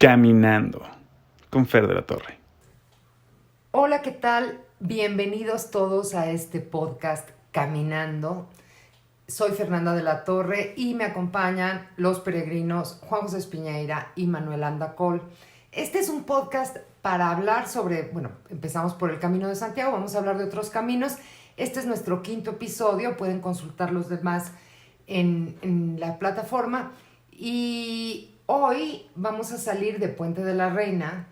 Caminando con Fer de la Torre. Hola, ¿qué tal? Bienvenidos todos a este podcast Caminando. Soy Fernanda de la Torre y me acompañan los peregrinos Juan José Espiñeira y Manuel Andacol. Este es un podcast para hablar sobre, empezamos por el Camino de Santiago, vamos a hablar de otros caminos. Este es nuestro 5º episodio, pueden consultar los demás en la plataforma. Y hoy vamos a salir de Puente de la Reina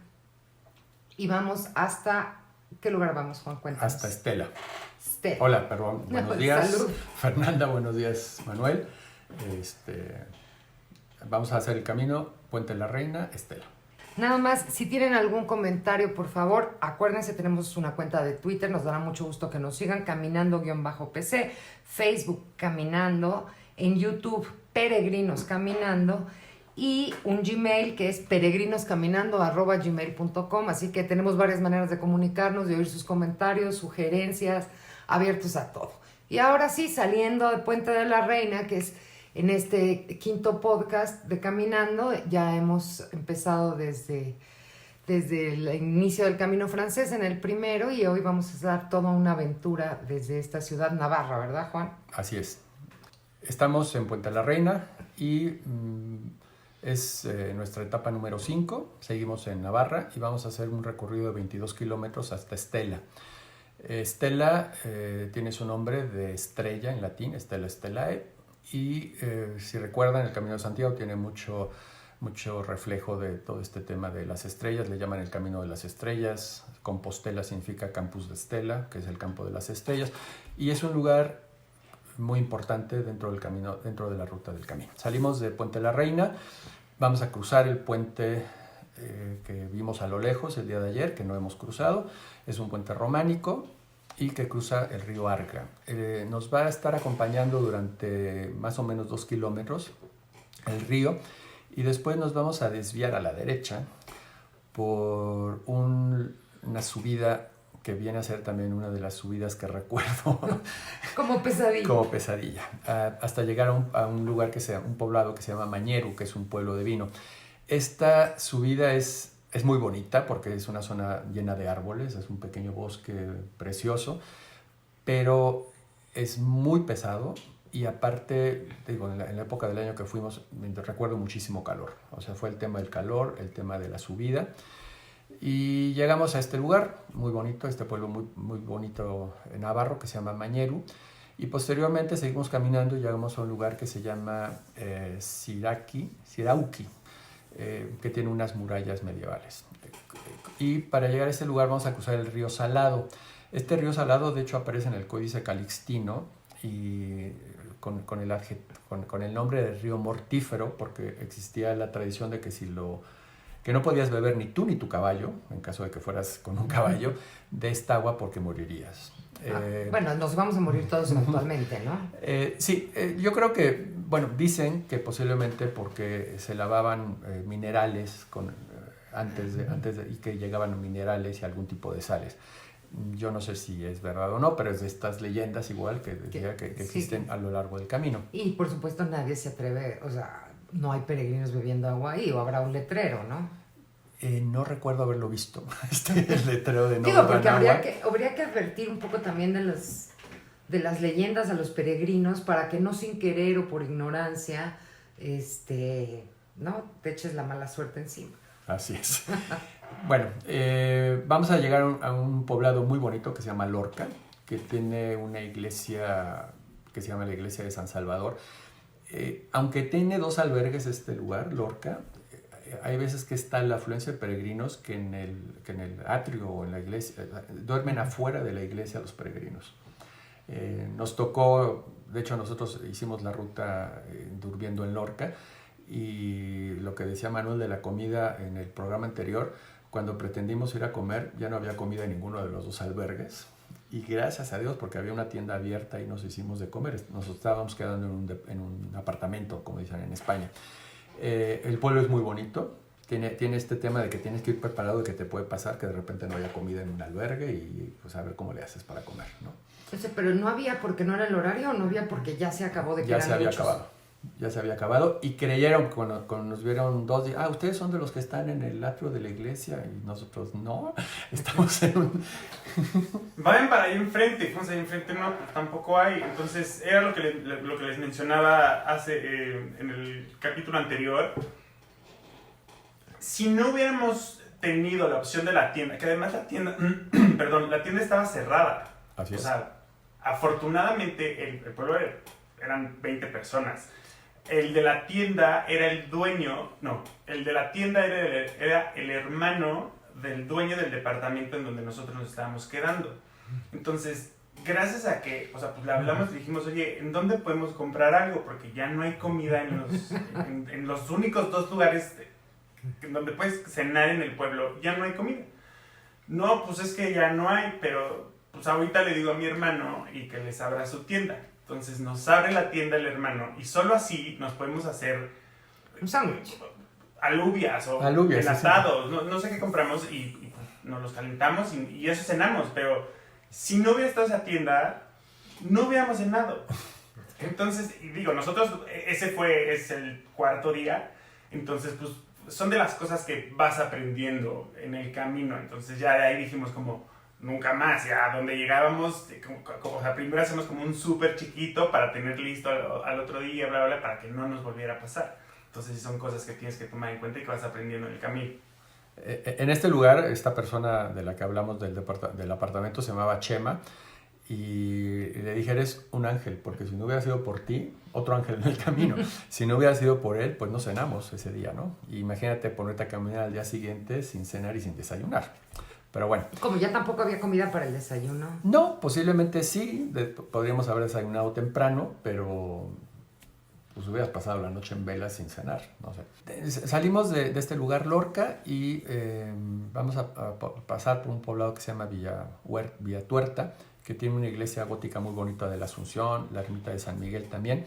y vamos hasta... ¿Qué lugar vamos, Juan? Cuéntanos. Hasta Estela. Estela. Hola, perdón. Buenos días. Salud. Fernanda, buenos días, Manuel. Vamos a hacer el camino Puente de la Reina, Estela. Nada más, si tienen algún comentario, por favor, acuérdense, tenemos una cuenta de Twitter, nos dará mucho gusto que nos sigan, caminando-pc, Facebook Caminando, en YouTube Peregrinos Caminando y un Gmail que es peregrinoscaminando@gmail.com, así que tenemos varias maneras de comunicarnos, de oír sus comentarios, sugerencias, abiertos a todo. Y ahora sí, saliendo de Puente de la Reina, que es en este 5º podcast de Caminando, ya hemos empezado desde el inicio del Camino Francés en el primero y hoy vamos a dar toda una aventura desde esta ciudad navarra, ¿verdad, Juan? Así es. Estamos en Puente de la Reina y es nuestra etapa número 5. Seguimos en Navarra y vamos a hacer un recorrido de 22 kilómetros hasta Estela. Estela tiene su nombre de estrella en latín, Stella Stellae, y si recuerdan, el Camino de Santiago tiene mucho reflejo de todo este tema de las estrellas, le llaman el Camino de las Estrellas. Compostela significa Campus de Estela, que es el campo de las estrellas, y es un lugar muy importante dentro del camino, dentro de la ruta del camino. Salimos de Puente de la Reina, vamos a cruzar el puente que vimos a lo lejos el día de ayer, que no hemos cruzado. Es un puente románico y que cruza el río Arga. Nos va a estar acompañando durante más o menos 2 kilómetros el río, y después nos vamos a desviar a la derecha por una subida que viene a ser también una de las subidas que recuerdo Como pesadilla. Como pesadilla, hasta llegar a un lugar un poblado que se llama Mañeru, que es un pueblo de vino. Esta subida es muy bonita porque es una zona llena de árboles, es un pequeño bosque precioso, pero es muy pesado y aparte, en la época del año que fuimos, recuerdo muchísimo calor. O sea, fue el tema del calor, el tema de la subida. Y llegamos a este lugar muy bonito, este pueblo muy bonito en navarro que se llama Mañeru, y posteriormente seguimos caminando y llegamos a un lugar que se llama Sirauqui, que tiene unas murallas medievales. Y para llegar a este lugar vamos a cruzar el río Salado. Este río Salado de hecho aparece en el Códice Calixtino y con el nombre de río mortífero, porque existía la tradición de que no podías beber ni tú ni tu caballo, en caso de que fueras con un caballo, de esta agua porque morirías. Nos vamos a morir todos eventualmente, ¿no? Sí, yo creo que, dicen que posiblemente porque se lavaban minerales antes de y que llegaban minerales y algún tipo de sales. Yo no sé si es verdad o no, pero es de estas leyendas igual que existen a lo largo del camino. Y por supuesto nadie se atreve, o sea, no hay peregrinos bebiendo agua ahí, o habrá un letrero, ¿no? No recuerdo haberlo visto, el letrero de no Digo, porque agua. habría que advertir un poco también de las leyendas a los peregrinos para que no sin querer o por ignorancia, no te eches la mala suerte encima. Así es. Bueno, vamos a llegar a un poblado muy bonito que se llama Lorca, que tiene una iglesia que se llama la iglesia de San Salvador. Aunque tiene 2 albergues este lugar, Lorca, hay veces que está la afluencia de peregrinos que en el atrio o en la iglesia duermen afuera de la iglesia los peregrinos. Nos tocó, de hecho nosotros hicimos la ruta durmiendo en Lorca, y lo que decía Manuel de la comida en el programa anterior, cuando pretendimos ir a comer ya no había comida en ninguno de los 2 albergues, y gracias a Dios porque había una tienda abierta y nos hicimos de comer. Nos estábamos quedando en un apartamento, como dicen en España. El pueblo es muy bonito, tiene este tema de que tienes que ir preparado, de que te puede pasar que de repente no haya comida en un albergue y pues a ver cómo le haces para comer, ¿no? O sea, pero no había porque no era el horario, o no había porque ya se acabó de que ya eran se había muchos. acabado. ya se había acabado, y creyeron cuando nos vieron dos, ustedes son de los que están en el atrio de la iglesia, y nosotros no, estamos en un... Vayan para ahí enfrente, fuimos ahí enfrente, no, pues tampoco hay. Entonces, era lo que les mencionaba en el capítulo anterior. Si no hubiéramos tenido la opción de la tienda, que además la tienda, perdón, la tienda estaba cerrada. Así es. O sea, afortunadamente el pueblo eran 20 personas. El de la tienda era el dueño, no, el de la tienda era el hermano del dueño del departamento en donde nosotros nos estábamos quedando. Entonces, gracias a que, o sea, pues le hablamos y dijimos, oye, ¿en dónde podemos comprar algo? Porque ya no hay comida en los únicos 2 lugares donde puedes cenar en el pueblo, ya no hay comida. No, pues es que ya no hay, pero pues ahorita le digo a mi hermano y que les abra su tienda. Entonces nos abre la tienda el hermano y solo así nos podemos hacer un sándwich, alubias o enlatados, sí. No sé qué compramos y nos los calentamos y eso cenamos, pero si no hubiera estado esa tienda, no hubiéramos cenado. Entonces, y digo, nosotros, es el 4º día, entonces pues son de las cosas que vas aprendiendo en el camino, entonces ya de ahí dijimos como, nunca más, ya donde llegábamos, o sea, primero hacemos como un súper chiquito para tener listo al otro día, bla, bla, bla, para que no nos volviera a pasar. Entonces son cosas que tienes que tomar en cuenta y que vas aprendiendo en el camino. En este lugar, esta persona de la que hablamos del apartamento se llamaba Chema, y le dije, eres un ángel, porque si no hubiera sido por ti, otro ángel en el camino, si no hubiera sido por él, pues no cenamos ese día, ¿no? Y imagínate ponerte a caminar al día siguiente sin cenar y sin desayunar. Pero bueno. Como ya tampoco había comida para el desayuno. No, posiblemente sí, podríamos haber desayunado temprano, pero pues hubieras pasado la noche en vela sin cenar, no sé. Salimos de este lugar, Lorca, y vamos a pasar por un poblado que se llama Villa Tuerta, que tiene una iglesia gótica muy bonita de la Asunción, la ermita de San Miguel también.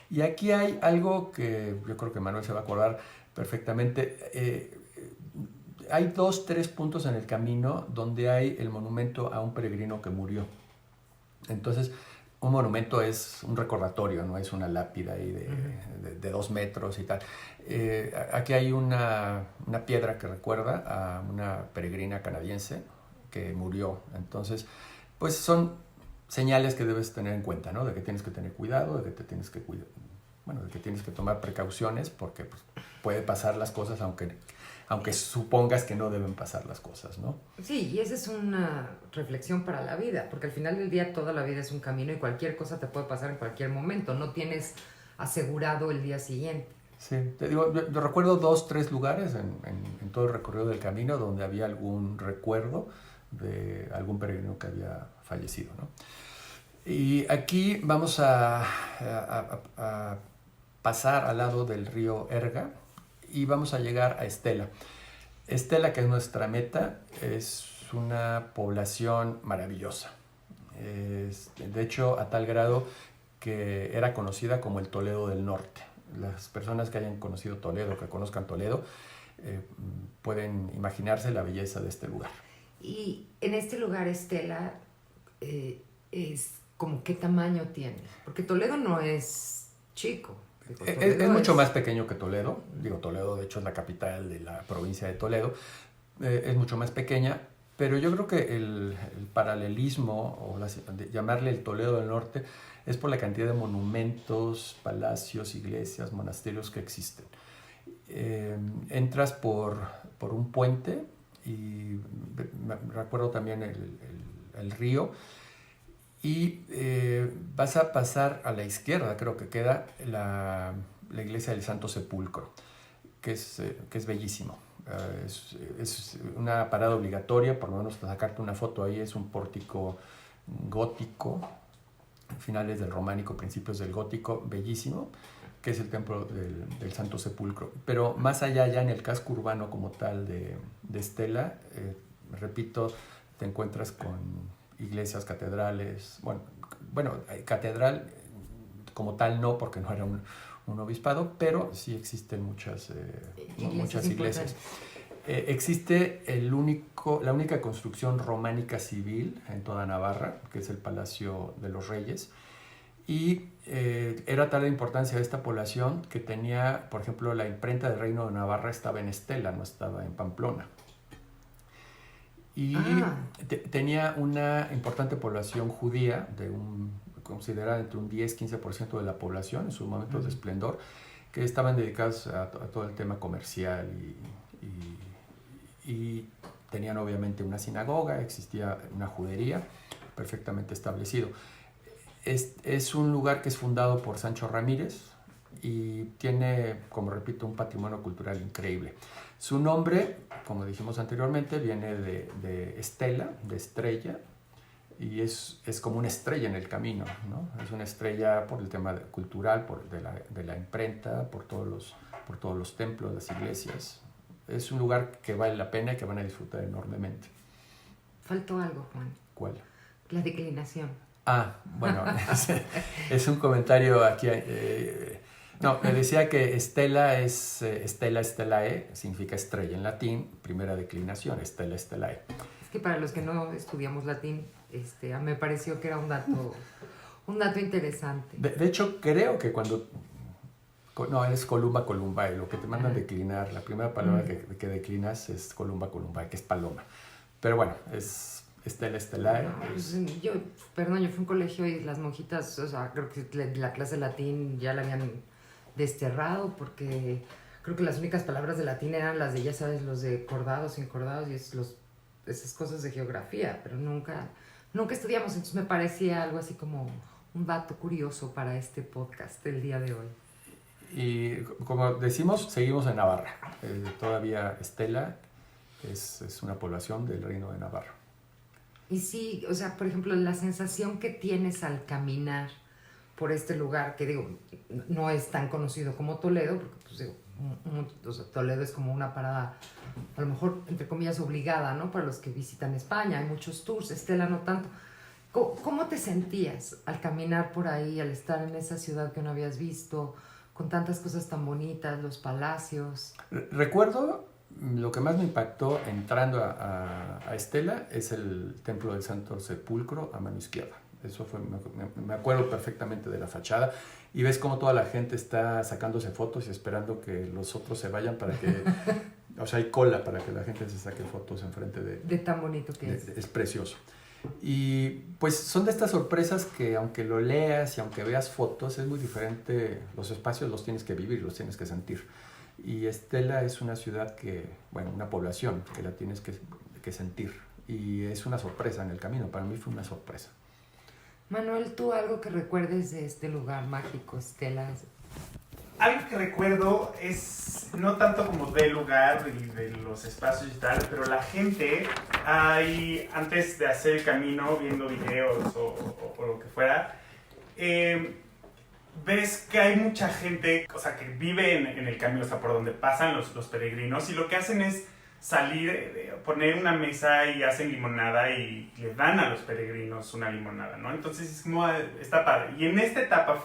Y aquí hay algo que yo creo que Manuel se va a acordar perfectamente. Hay 3 puntos en el camino donde hay el monumento a un peregrino que murió. Entonces, un monumento es un recordatorio, no es una lápida ahí de 2 metros y tal. Aquí hay una piedra que recuerda a una peregrina canadiense que murió. Entonces, pues son señales que debes tener en cuenta, ¿no? De que tienes que tener cuidado, de que te tienes que cuidar, de que tienes que tomar precauciones, porque pues, puede pasar las cosas aunque supongas que no deben pasar las cosas, ¿no? Sí, y esa es una reflexión para la vida, porque al final del día toda la vida es un camino y cualquier cosa te puede pasar en cualquier momento, no tienes asegurado el día siguiente. Sí, te digo, yo recuerdo 3 lugares en todo el recorrido del camino donde había algún recuerdo de algún peregrino que había fallecido, ¿no? Y aquí vamos a pasar al lado del río Erga y vamos a llegar a Estela. Estela, que es nuestra meta, es una población maravillosa. De hecho, a tal grado que era conocida como el Toledo del Norte. Las personas que hayan conocido Toledo, que conozcan Toledo, pueden imaginarse la belleza de este lugar. Y en este lugar, Estela, es como qué tamaño tiene, porque Toledo no es chico. Es mucho más pequeño que Toledo. Digo, Toledo de hecho es la capital de la provincia de Toledo. Es mucho más pequeña, pero yo creo que el paralelismo, o llamarle el Toledo del Norte, es por la cantidad de monumentos, palacios, iglesias, monasterios que existen. Entras por un puente y recuerdo también el río, y vas a pasar a la izquierda, creo que queda la iglesia del Santo Sepulcro, que es bellísimo. Es una parada obligatoria, por lo menos para sacarte una foto ahí. Es un pórtico gótico, finales del románico, principios del gótico, bellísimo, que es el templo del Santo Sepulcro. Pero más allá, ya en el casco urbano como tal de Estela, repito, te encuentras con iglesias, catedrales. Bueno, catedral como tal no, porque no era un obispado, pero sí existen muchas iglesias. Existe la única construcción románica civil en toda Navarra, que es el Palacio de los Reyes, Y era tal la importancia de esta población que tenía, por ejemplo, la imprenta del Reino de Navarra estaba en Estela, no estaba en Pamplona. Y tenía una importante población judía, considerada entre un 10-15% de la población en sus momentos de esplendor, que estaban dedicados a todo el tema comercial y tenían obviamente una sinagoga, existía una judería perfectamente establecido. Es un lugar que es fundado por Sancho Ramírez y tiene, como repito, un patrimonio cultural increíble. Su nombre, como dijimos anteriormente, viene de Estela, de estrella, y es como una estrella en el camino, ¿no? Es una estrella por el tema cultural, de la imprenta, por todos los templos, las iglesias. Es un lugar que vale la pena y que van a disfrutar enormemente. Faltó algo, Juan. ¿Cuál? La declinación. Bueno, es un comentario aquí. No, me decía que Stella es Stella Stellae, significa estrella en latín, primera declinación, Stella Stellae. Es que para los que no estudiamos latín, me pareció que era un dato interesante. De hecho, creo que no, es columba columbae, lo que te mandan declinar, la primera palabra que declinas es columba columbae, que es paloma. Pero bueno, es Stella Stellae. No, pues, yo fui a un colegio y las monjitas, o sea, creo que la clase de latín ya la habían desterrado porque creo que las únicas palabras de latín eran las de, ya sabes, los de cordados, encordados y esas cosas de geografía, pero nunca estudiamos, entonces me parecía algo así como un dato curioso para este podcast del día de hoy. Y como decimos, seguimos en Navarra. Todavía Estela es una población del Reino de Navarra. Y sí, o sea, por ejemplo, la sensación que tienes al caminar por este lugar, que digo, no es tan conocido como Toledo, porque pues digo, o sea, Toledo es como una parada, a lo mejor, entre comillas, obligada, ¿no? Para los que visitan España, hay muchos tours, Estela no tanto. ¿Cómo te sentías al caminar por ahí, al estar en esa ciudad que no habías visto, con tantas cosas tan bonitas, los palacios? Recuerdo, lo que más me impactó entrando a Estela es el templo del Santo Sepulcro a mano izquierda. Eso fue, me acuerdo perfectamente de la fachada y ves cómo toda la gente está sacándose fotos y esperando que los otros se vayan para que, o sea, hay cola para que la gente se saque fotos enfrente de tan bonito que es. Es precioso. Y pues son de estas sorpresas que aunque lo leas y aunque veas fotos, es muy diferente. Los espacios los tienes que vivir, los tienes que sentir. Y Estela es una ciudad una población que la tienes que sentir. Y es una sorpresa en el camino. Para mí fue una sorpresa. Manuel, ¿tú algo que recuerdes de este lugar mágico, Estela? Algo que recuerdo es, no tanto como del lugar y de los espacios y tal, pero la gente, antes de hacer el camino, viendo videos o lo que fuera, ves que hay mucha gente, o sea, que vive en el camino, o sea, por donde pasan los peregrinos, y lo que hacen es salir, poner una mesa y hacen limonada y le dan a los peregrinos una limonada, ¿no? Entonces es como, está padre. Y en esta etapa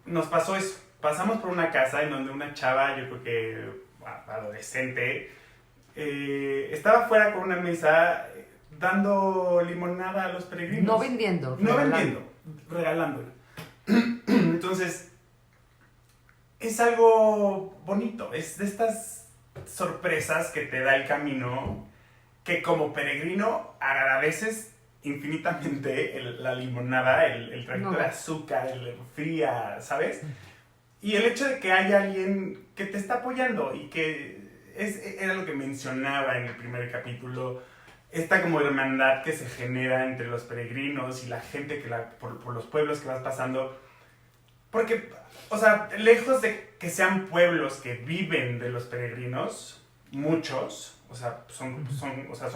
nos pasó eso. Pasamos por una casa en donde una chava, yo creo que adolescente, estaba fuera con una mesa dando limonada a los peregrinos. No vendiendo. No vendiendo, regalándola. Entonces, es algo bonito. Es de estas sorpresas que te da el camino, que como peregrino agradeces infinitamente la limonada, el trayecto de azúcar, el fría, ¿sabes? Y el hecho de que haya alguien que te está apoyando y que era lo que mencionaba en el primer capítulo, esta como hermandad que se genera entre los peregrinos y la gente por los pueblos que vas pasando. Porque, o sea, lejos de que sean pueblos que viven de los peregrinos, muchos, o sea, son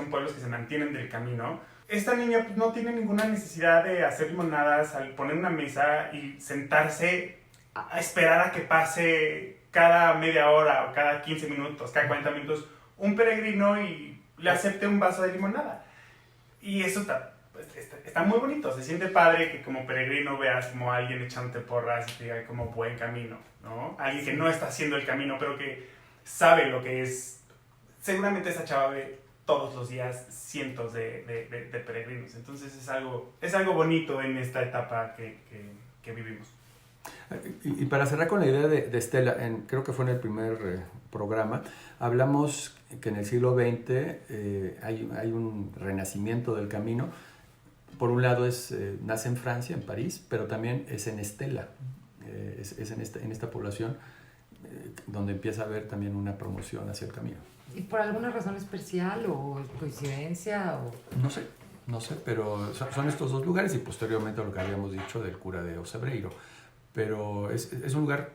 pueblos que se mantienen del camino. Esta niña pues, no tiene ninguna necesidad de hacer limonadas, al poner una mesa y sentarse a esperar a que pase cada media hora o cada 15 minutos, cada 40 minutos, un peregrino y le acepte un vaso de limonada. Y eso está muy bonito, se siente padre que como peregrino veas como alguien echándote porras y te diga como buen camino, ¿no? Alguien que no está haciendo el camino, pero que sabe lo que es. Seguramente esa chava ve todos los días cientos de peregrinos, entonces es algo bonito en esta etapa que que vivimos. Y para cerrar con la idea de Estela, creo que fue en el primer programa, hablamos que en el siglo XX hay un renacimiento del camino. Por un lado nace en Francia, en París, pero también es en Estela, es en esta población donde empieza a haber también una promoción hacia el camino. ¿Y por alguna razón especial o coincidencia? No sé, pero son estos dos lugares y posteriormente lo que habíamos dicho del cura de Ocebreiro. Pero es un lugar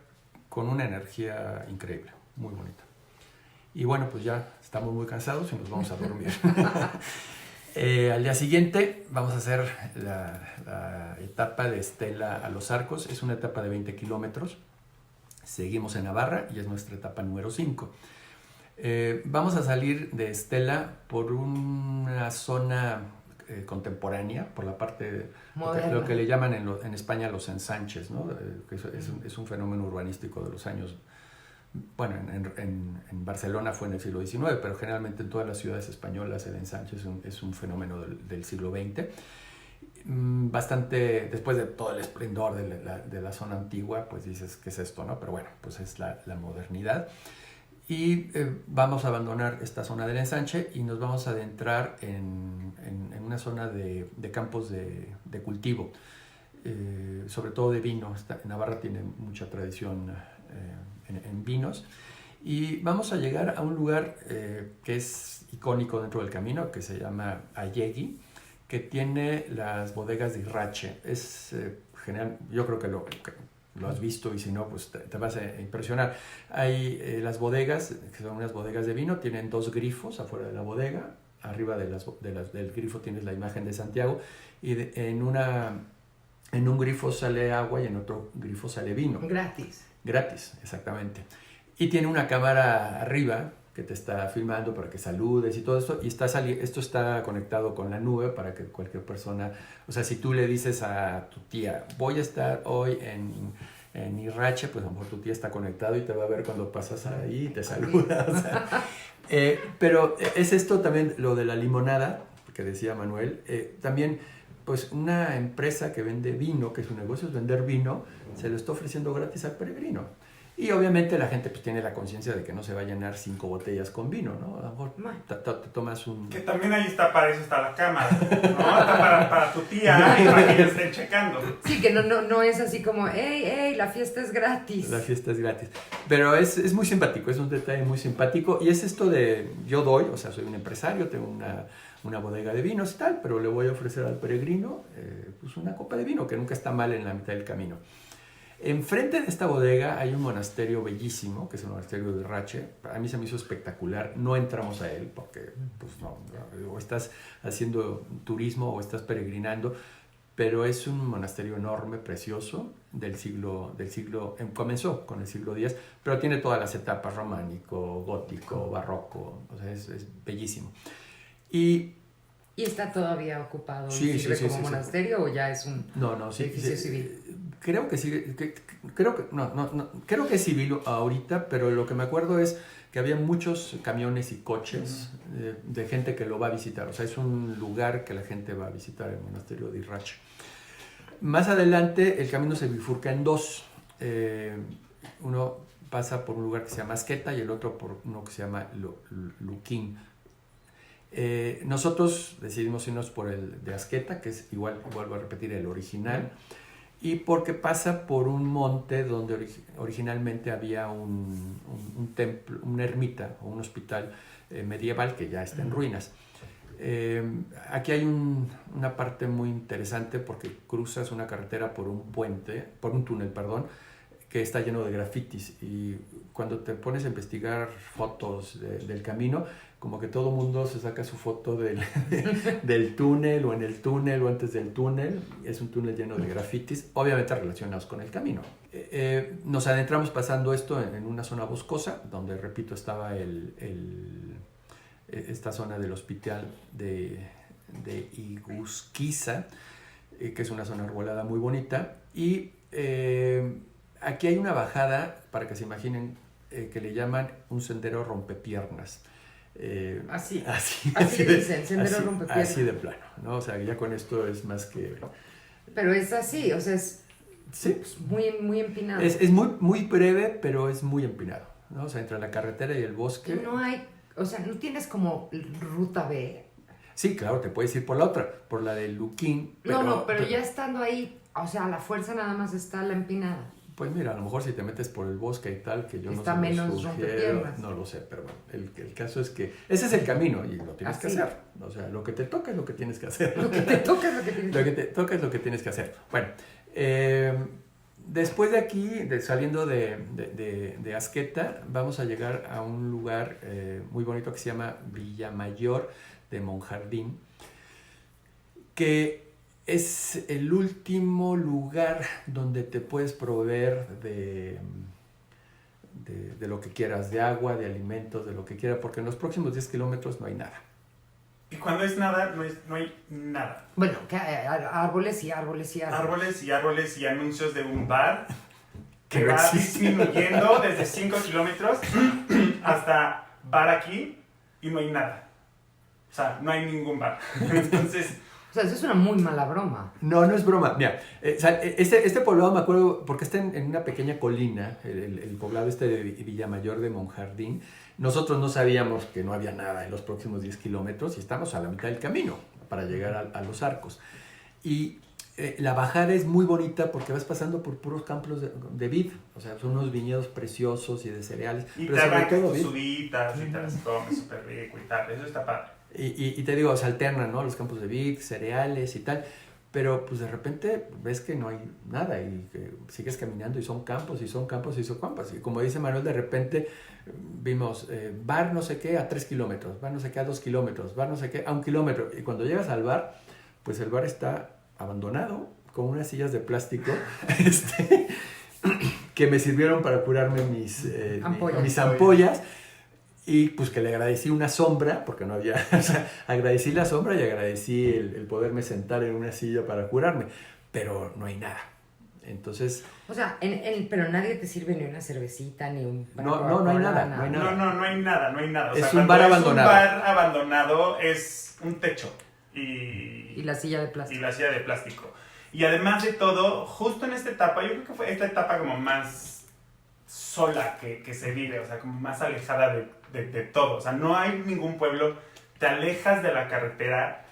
con una energía increíble, muy bonita. Y bueno, pues ya estamos muy cansados y nos vamos a dormir. Al día siguiente vamos a hacer la etapa de Estela a Los Arcos. Es una etapa de 20 kilómetros. Seguimos en Navarra y es nuestra etapa número 5. Vamos a salir de Estela por una zona contemporánea, por la parte lo que le llaman en España los ensanches, ¿no? Que es un fenómeno urbanístico de los años, bueno, en Barcelona fue en el siglo XIX, pero generalmente en todas las ciudades españolas el ensanche es un fenómeno del siglo XX. Bastante, después de todo el esplendor de la zona antigua, pues dices, ¿qué es esto, no? Pero bueno, pues es la modernidad. Y vamos a abandonar esta zona del ensanche y nos vamos a adentrar en una zona de campos de cultivo, sobre todo de vino. Navarra tiene mucha tradición en vinos. Y vamos a llegar a un lugar que es icónico dentro del camino, que se llama Allegui, que tiene las bodegas de Irache. Es genial, yo creo que lo has visto y si no, pues te vas a impresionar. Hay las bodegas, que son unas bodegas de vino, tienen 2 grifos afuera de la bodega. Arriba del grifo tienes la imagen de Santiago y en un grifo sale agua y en otro grifo sale vino. Gratis, exactamente. Y tiene una cámara arriba que te está filmando para que saludes y todo esto. Y esto está conectado con la nube para que cualquier persona... O sea, si tú le dices a tu tía, voy a estar hoy en Irache, pues a lo mejor tu tía está conectado y te va a ver cuando pasas ahí y te saluda. O sea, pero es esto también, lo de la limonada, que decía Manuel. También, pues una empresa que vende vino, que su negocio es vender vino, se lo está ofreciendo gratis al peregrino. Y obviamente la gente pues tiene la conciencia de que no se va a llenar 5 botellas con vino, ¿no? A lo mejor te tomas un... Que también ahí está, para eso está la cámara, ¿no? Está para tu tía y para que ella estén checando. Sí, que no es así como, hey, la fiesta es gratis. La fiesta es gratis. Pero es muy simpático, es un detalle muy simpático. Y es esto de, yo doy, o sea, soy un empresario, tengo una bodega de vinos y tal, pero le voy a ofrecer al peregrino pues una copa de vino, que nunca está mal en la mitad del camino. Enfrente de esta bodega hay un monasterio bellísimo, que es el monasterio de Irache. A mí se me hizo espectacular. No entramos a él porque pues no, o estás haciendo turismo o estás peregrinando, pero es un monasterio enorme, precioso, comenzó con el siglo X, pero tiene todas las etapas, románico, gótico, barroco, o sea, es bellísimo. ¿Y está todavía ocupado? Sí, como monasterio o ya es un edificio civil? Creo que sí, creo que es civil ahorita, pero lo que me acuerdo es que había muchos camiones y coches de gente que lo va a visitar. O sea, es un lugar que la gente va a visitar, el monasterio de Irache. Más adelante el camino se bifurca en 2. Uno pasa por un lugar que se llama Asqueta y el otro por uno que se llama Luquín. Nosotros decidimos irnos por el de Asqueta, que es igual, vuelvo a repetir, el original. Y porque pasa por un monte donde originalmente había un templo, una ermita o un hospital medieval que ya está en ruinas. Aquí hay una parte muy interesante porque cruzas una carretera por un túnel, que está lleno de grafitis. Y cuando te pones a investigar fotos del camino, como que todo mundo se saca su foto del túnel o en el túnel o antes del túnel. Es un túnel lleno de grafitis, obviamente relacionados con el camino. Nos adentramos pasando esto en una zona boscosa, donde, repito, estaba esta zona del hospital de Igusquiza, que es una zona arbolada muy bonita. Y aquí hay una bajada, para que se imaginen, que le llaman un sendero rompepiernas. Así dicen, sendero rompepiernas. Así de plano, ¿no? O sea, ya con esto es más que... Pero es así, o sea, es Sí. Pues muy empinado. Es muy breve, pero es muy empinado, ¿no? O sea, entre la carretera y el bosque. No hay, o sea, no tienes como ruta B. Sí, claro, te puedes ir por la otra, por la de Luquín. Pero ya estando ahí, o sea, a la fuerza nada más está la empinada. Pues mira, a lo mejor si te metes por el bosque y tal, que yo Está no se lo menos sugiero, rompepiernas. no lo sé, pero bueno, el caso es que ese es el camino y lo tienes que Así. hacer. O sea, lo que te toca es lo que tienes que hacer. Lo que te toca es lo que tienes Lo que te toca es lo que tienes que hacer. Bueno, después de aquí, saliendo de Asqueta, vamos a llegar a un lugar muy bonito que se llama Villamayor de Monjardín, que es el último lugar donde te puedes proveer de lo que quieras, de agua, de alimentos, de lo que quieras, porque en los próximos 10 kilómetros no hay nada. Y cuando es nada, no hay nada. Bueno, que árboles y árboles y árboles. Árboles y árboles y anuncios de un bar Que que no va existe. disminuyendo desde 5 kilómetros hasta bar aquí y no hay nada. O sea, no hay ningún bar. Entonces, O sea, eso es una muy mala broma. No, no es broma. Mira, este poblado me acuerdo porque está en una pequeña colina, el poblado este de Villamayor de Monjardín. Nosotros no sabíamos que no había nada en los próximos 10 kilómetros y estamos a la mitad del camino para llegar a los Arcos. Y la bajada es muy bonita porque vas pasando por puros campos de vid, o sea, son unos viñedos preciosos y de cereales. y pero te sobre arrancas todo tus vid. uvitas y te las comes súper rico y tal. Eso está padre. Y te digo, se alternan, ¿no? Los campos de vid, cereales y tal. Pero pues de repente ves que no hay nada y que sigues caminando y son campos y son campos y son campos. Y como dice Manuel, de repente vimos bar no sé qué a 3 kilómetros, bar no sé qué a 2 kilómetros, bar no sé qué a 1 kilómetro. Y cuando llegas al bar, pues el bar está abandonado con unas sillas de plástico que me sirvieron para curarme mis ampollas. Y pues que le agradecí una sombra, porque no había, o sea, agradecí la sombra y agradecí el poderme sentar en una silla para curarme, pero no hay nada. Entonces... O sea, pero nadie te sirve ni una cervecita, ni un... No hay nada, no hay nada. No hay nada, no hay nada. O Es sea, un bar cuando abandonado. un bar abandonado es un techo Y la silla de plástico. y la silla de plástico. Y además de todo, justo en esta etapa, yo creo que fue esta etapa como más sola que se vive, o sea, como más alejada de todo. O sea, no hay ningún pueblo, te alejas de la carretera,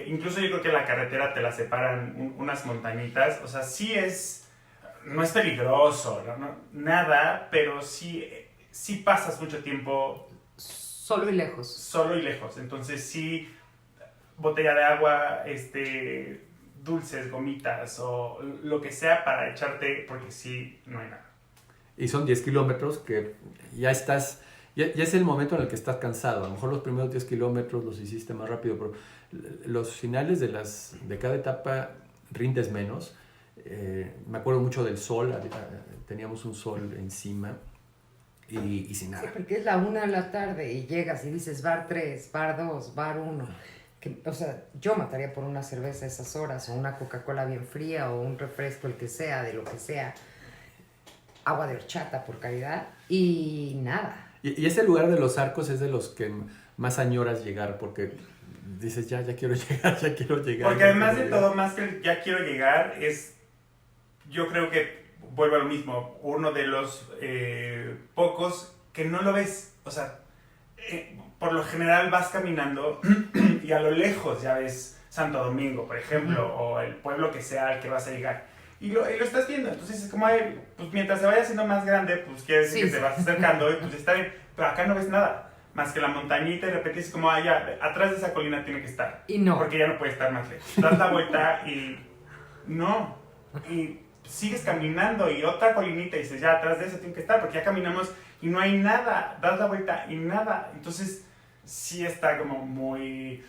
incluso yo creo que la carretera te la separan unas montañitas, o sea, sí no es peligroso, nada, pero sí pasas mucho tiempo Solo y lejos. solo y lejos. Entonces sí, botella de agua, dulces, gomitas o lo que sea para echarte, porque sí, no hay nada. Y son 10 kilómetros que ya estás, ya es el momento en el que estás cansado. A lo mejor los primeros 10 kilómetros los hiciste más rápido, pero los finales de cada etapa rindes menos. Me acuerdo mucho del sol, teníamos un sol encima y sin nada. Sí, porque es la 1 de la tarde y llegas y dices bar 3, bar 2, bar 1. O sea, yo mataría por una cerveza a esas horas, o una Coca-Cola bien fría, o un refresco, el que sea, de lo que sea. Agua de horchata, por caridad, y nada. Y ese lugar de los Arcos es de los que más añoras llegar, porque dices, ya quiero llegar, ya quiero llegar. Porque además de todo, más que ya quiero llegar, yo creo que vuelvo a lo mismo, uno de los pocos que no lo ves, o sea, por lo general vas caminando y a lo lejos ya ves Santo Domingo, por ejemplo, o el pueblo que sea al que vas a llegar. Y lo estás viendo, entonces es como, pues mientras se vaya haciendo más grande, pues quiere decir que te vas acercando y pues está bien, pero acá no ves nada, más que la montañita y de repente es como, ya, atrás de esa colina tiene que estar. Y no. Porque ya no puede estar más lejos. Das la vuelta y no, y sigues caminando y otra colinita y dices, ya atrás de eso tiene que estar, porque ya caminamos y no hay nada, das la vuelta y nada, entonces sí está como muy...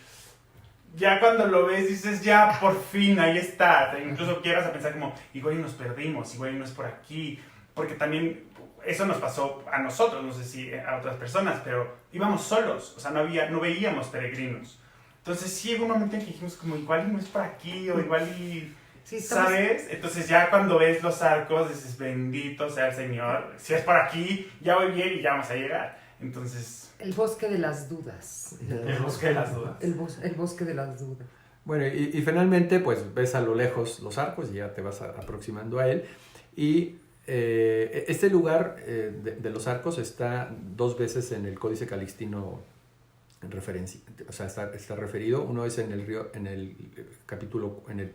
Ya cuando lo ves dices, ya por fin, ahí está. Incluso quieras a pensar como, igual y nos perdimos, igual y no es por aquí. Porque también eso nos pasó a nosotros, no sé si a otras personas, pero íbamos solos, o sea, no veíamos peregrinos. Entonces sí llegó un momento en que dijimos como, igual y no es por aquí, o igual y... Sí, ¿sabes? Entonces ya cuando ves los Arcos dices, bendito sea el Señor. Si es por aquí, ya voy bien y ya vamos a llegar. Entonces... El bosque de las dudas. El bosque de las dudas. El bosque de las dudas. Bueno, y finalmente, pues ves a lo lejos los arcos y ya te vas aproximando a él. Y este lugar de los arcos está 2 veces en el Códice Calixtino en referencia, o sea, está referido. Uno es en el capítulo, en el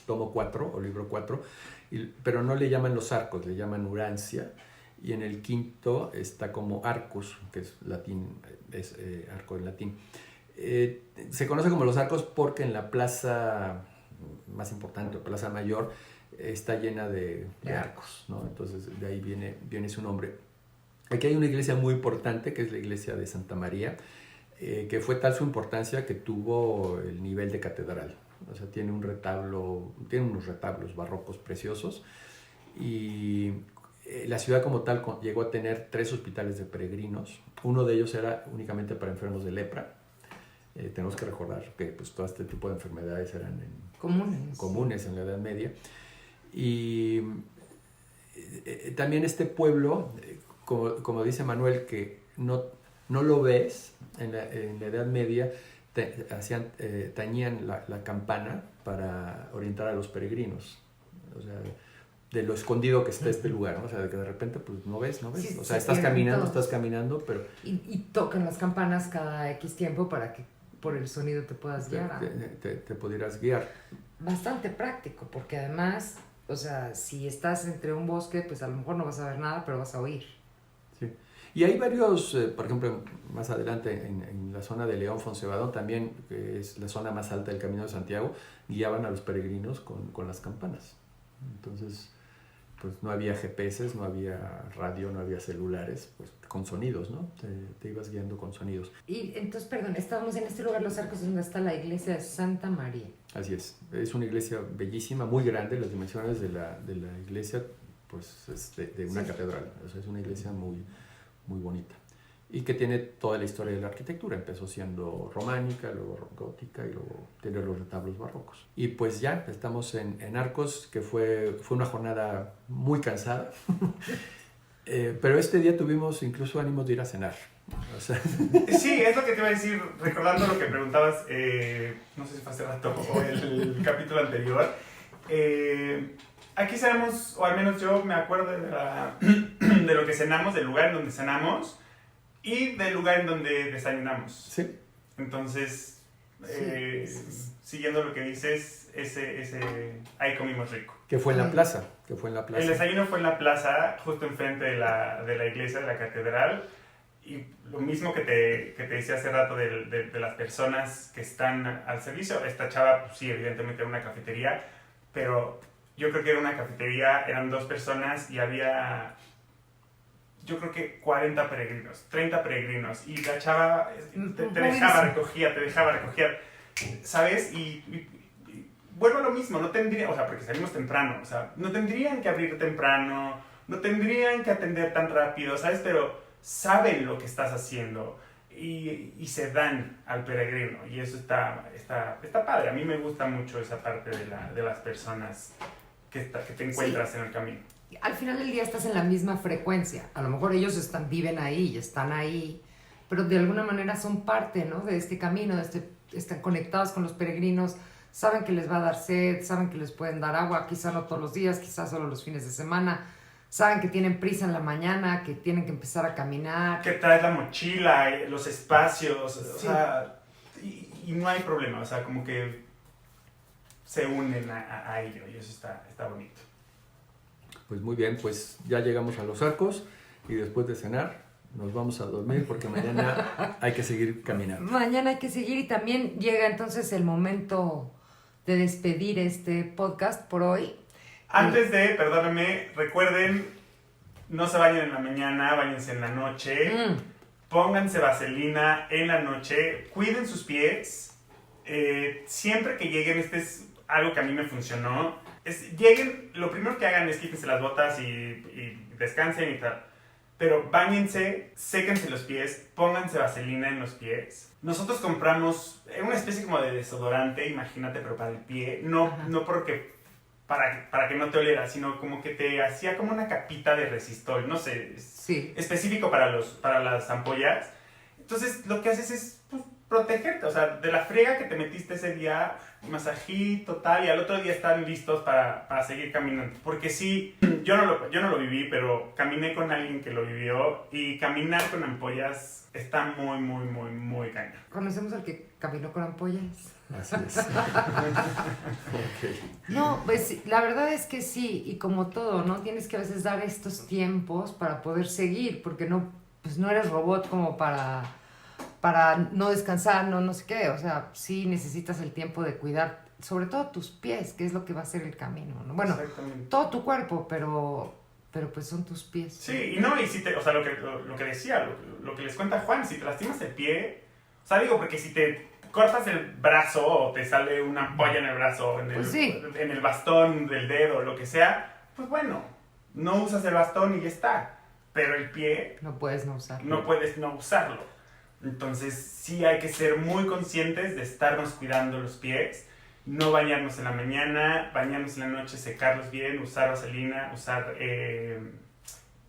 tomo 4 o libro 4, pero no le llaman los arcos, le llaman Urancia. Y en el quinto está como Arcus, que es latín, es arco en latín. Se conoce como los arcos porque en la plaza más importante, Plaza Mayor, está llena de arcos, ¿no? Entonces de ahí viene su nombre. Aquí hay una iglesia muy importante, que es la iglesia de Santa María, que fue tal su importancia que tuvo el nivel de catedral. O sea, tiene unos retablos barrocos preciosos, y la ciudad como tal llegó a tener 3 hospitales de peregrinos. Uno de ellos era únicamente para enfermos de lepra. Tenemos que recordar que pues, todo este tipo de enfermedades eran comunes en la Edad Media. Y también este pueblo, como dice Manuel, que no lo ves en la Edad Media, tañían la campana para orientar a los peregrinos. O sea, de lo escondido que está este lugar, ¿no? O sea, de que de repente pues no ves. Sí, o sea, estás caminando, pero... Y tocan las campanas cada X tiempo para que por el sonido te puedas guiar. Te pudieras guiar. Bastante práctico, porque además, o sea, si estás entre un bosque, pues a lo mejor no vas a ver nada, pero vas a oír. Sí. Y hay varios, por ejemplo, más adelante en la zona de León Fonsevadón, también, que es la zona más alta del Camino de Santiago, guiaban a los peregrinos con las campanas. Entonces, pues no había GPS, no había radio, no había celulares, pues con sonidos, ¿no? Te ibas guiando con sonidos. Y entonces, perdón, estábamos en este lugar, Los Arcos, donde está la iglesia de Santa María. Así es una iglesia bellísima, muy grande. Las dimensiones de la iglesia, pues es de una catedral. O sea, es una iglesia muy, muy bonita. Y que tiene toda la historia de la arquitectura. Empezó siendo románica, luego gótica, y luego tiene los retablos barrocos. Y pues ya estamos en Arcos, que fue una jornada muy cansada. Pero este día tuvimos incluso ánimos de ir a cenar. O sea... Sí, es lo que te iba a decir, recordando lo que preguntabas, no sé si fue hace rato o el capítulo anterior. Aquí cenamos, o al menos yo me acuerdo de lo que cenamos, del lugar en donde cenamos y del lugar en donde desayunamos. Sí. Entonces, siguiendo lo que dices, ahí comimos rico. Que fue en la plaza. El desayuno fue en la plaza, justo enfrente de la iglesia, de la catedral. Y lo mismo que te decía hace rato de las personas que están al servicio. Esta chava, pues sí, evidentemente era una cafetería, pero yo creo que era una cafetería, eran 2 personas y había, yo creo que 40 peregrinos, 30 peregrinos. Y la chava te dejaba recoger, ¿sabes? Y vuelvo a lo mismo, no tendría, o sea, porque salimos temprano, o sea, no tendrían que abrir temprano, no tendrían que atender tan rápido, ¿sabes? Pero saben lo que estás haciendo y se dan al peregrino, y eso está padre. A mí me gusta mucho esa parte de las personas que te encuentras en el camino. Al final del día estás en la misma frecuencia. A lo mejor ellos viven ahí y están ahí, pero de alguna manera son parte, ¿no?, de este camino, están conectados con los peregrinos, saben que les va a dar sed, saben que les pueden dar agua, quizá no todos los días, quizás solo los fines de semana. Saben que tienen prisa en la mañana, que tienen que empezar a caminar. Que traes la mochila, los espacios, sí. O sea, y no hay problema, o sea, como que se unen a ello, y eso está bonito. Pues muy bien, pues ya llegamos a Los Arcos, y después de cenar nos vamos a dormir porque mañana hay que seguir caminando. Mañana hay que seguir, y también llega entonces el momento de despedir este podcast por hoy. Antes de, perdóname, recuerden, no se bañen en la mañana, báñense en la noche, pónganse vaselina en la noche, cuiden sus pies, siempre que lleguen, es algo que a mí me funcionó, lleguen, lo primero que hagan es quítense las botas y descansen y tal, pero báñense, séquense los pies, pónganse vaselina en los pies. Nosotros compramos una especie como de desodorante, imagínate, pero para el pie, no porque... Para que no te oliera, sino como que te hacía como una capita de resistol, no sé, sí, específico para las ampollas. Entonces lo que haces es, pues, protegerte, o sea, de la friega que te metiste ese día, masajito, tal, y al otro día están listos para seguir caminando. Porque sí, yo no lo viví, pero caminé con alguien que lo vivió, y caminar con ampollas está muy, muy, muy, muy cañón. ¿Conocemos al que caminó con ampollas? Así es. Okay. No, pues la verdad es que sí, y como todo, ¿no? Tienes que a veces dar estos tiempos para poder seguir, porque no, pues no eres robot como para no descansar, no sé qué, o sea, sí necesitas el tiempo de cuidar, sobre todo tus pies, que es lo que va a ser el camino, ¿no? Bueno, todo tu cuerpo, pero pues son tus pies. Sí, y no, y si te, o sea, lo que decía, lo que les cuenta Juan, si te lastimas el pie, o sea, digo, porque si te cortas el brazo o te sale una ampolla en el brazo, Pues sí. en el bastón del dedo, lo que sea, pues bueno, no usas el bastón y ya está, pero el pie No puedes no usarlo. no puedes no usarlo. Entonces sí hay que ser muy conscientes de estarnos cuidando los pies, no bañarnos en la mañana, bañarnos en la noche, secarlos bien, usar vaselina, usar...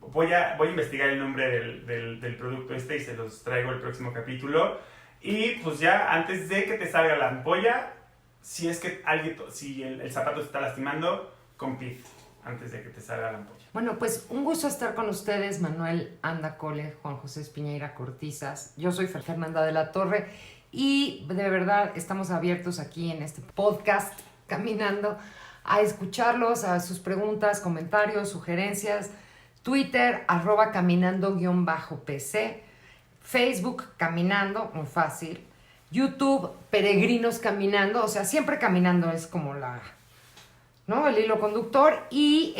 voy a investigar el nombre del producto y se los traigo el próximo capítulo. Y pues ya antes de que te salga la ampolla, si es que si el zapato te está lastimando, compite antes de que te salga la ampolla. Bueno, pues un gusto estar con ustedes, Manuel Andacole, Juan José Espiñeira Cortizas. Yo soy Fernanda de la Torre y de verdad estamos abiertos aquí en este podcast Caminando a escucharlos, a sus preguntas, comentarios, sugerencias. Twitter, @caminando_pc. Facebook, Caminando, muy fácil. YouTube, Peregrinos Caminando, o sea, siempre caminando es como ¿no? El hilo conductor, y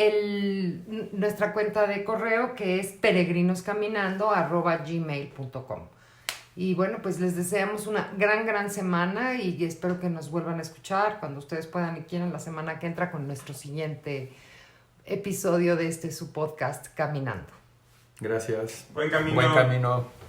nuestra cuenta de correo que es peregrinoscaminando@gmail.com. Y bueno, pues les deseamos una gran semana y espero que nos vuelvan a escuchar cuando ustedes puedan y quieran la semana que entra con nuestro siguiente episodio de su podcast Caminando. Gracias. Buen camino. Buen camino.